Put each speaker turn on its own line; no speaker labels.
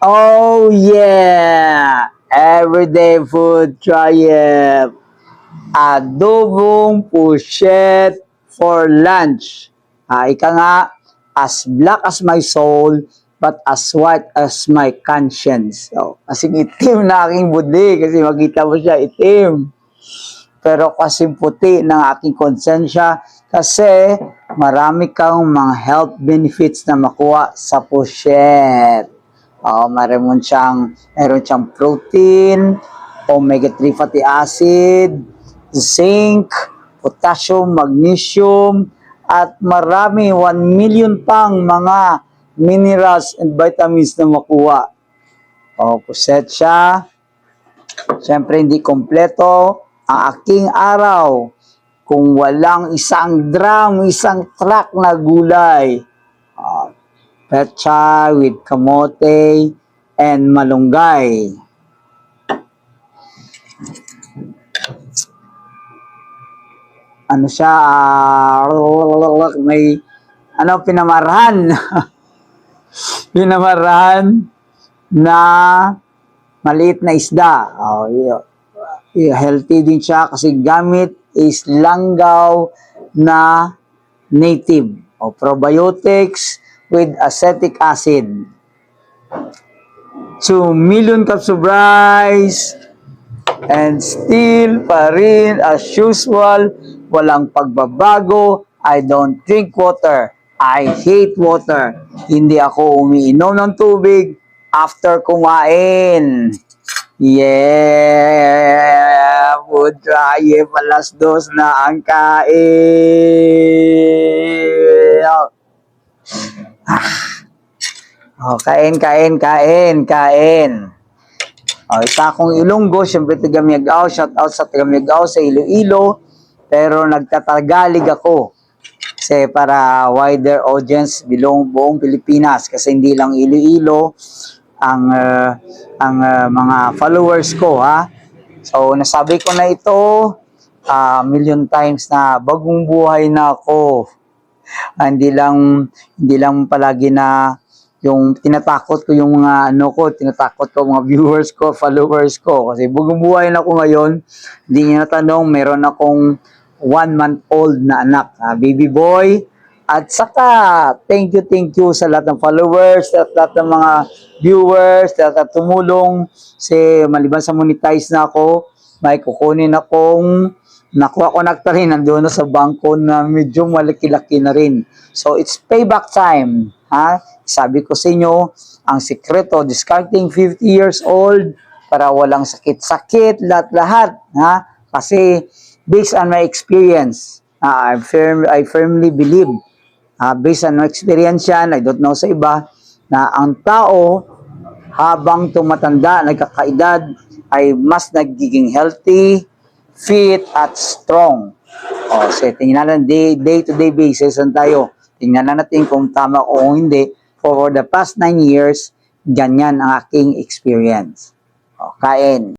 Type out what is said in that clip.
Oh yeah! Everyday food triumph. Adobong puset for lunch. Ika nga, as black as my soul, but as white as my conscience. So, kasing itim na aking budi, kasi makita mo siya, itim. Pero kasing puti ng aking konsensya, kasi marami kang mga health benefits na makuha sa puset. Meron siyang protein, omega-3 fatty acid, zinc, potassium, magnesium, at marami, 1 million pang mga minerals and vitamins na makuha. Puset siya. Siyempre, hindi kompleto ang aking araw kung walang isang truck na gulay. Petsa with kamote and malunggay. Ano siya, may pinamarahan. Pinamarahan na maliit na isda. Healthy din siya kasi gamit is langgam na native. Probiotics with acetic acid. 2 million cups of rice, and still pa rin as usual, walang pagbabago. I don't drink water. I hate water. Hindi ako umiinom ng tubig after kumain. Yeah! Food triumph, alas 2 na ang kain. Kain. Isa akong Ilonggo, syempre taga Miagao, shout out sa taga Miagao sa Iloilo, pero nagtatagalog ako kasi para wider audience buong Pilipinas, kasi hindi lang Iloilo ang mga followers ko, ha. So nasabi ko na ito million times na bagong buhay na ako. Hindi lang palagi na yung tinatakot ko yung mga mga viewers ko, followers ko. Kasi bagong buhay na ako ngayon. Hindi niya natanong, meron akong 1-month-old na anak, baby boy. At saka, thank you sa lahat ng followers, at lahat ng mga viewers, at tumulong. Kasi maliban sa monetize na ako, may kukunin akong nakuha ko na rin, nandoon na sa bangko na medyo malaki-laki na rin. So, it's payback time. Ha? Sabi ko sa inyo, ang sekreto, discarding 50 years old para walang sakit-sakit, lahat-lahat. Ha? Kasi, based on my experience, I firmly believe, based on my experience yan, I don't know sa iba, na ang tao, habang tumatanda, nagkakaedad, ay mas nagiging healthy, fit, at strong. So, tingnan natin, day-to-day basis tayo. Tingnan natin kung tama o hindi. For the past 9 years, ganyan ang aking experience. Kain.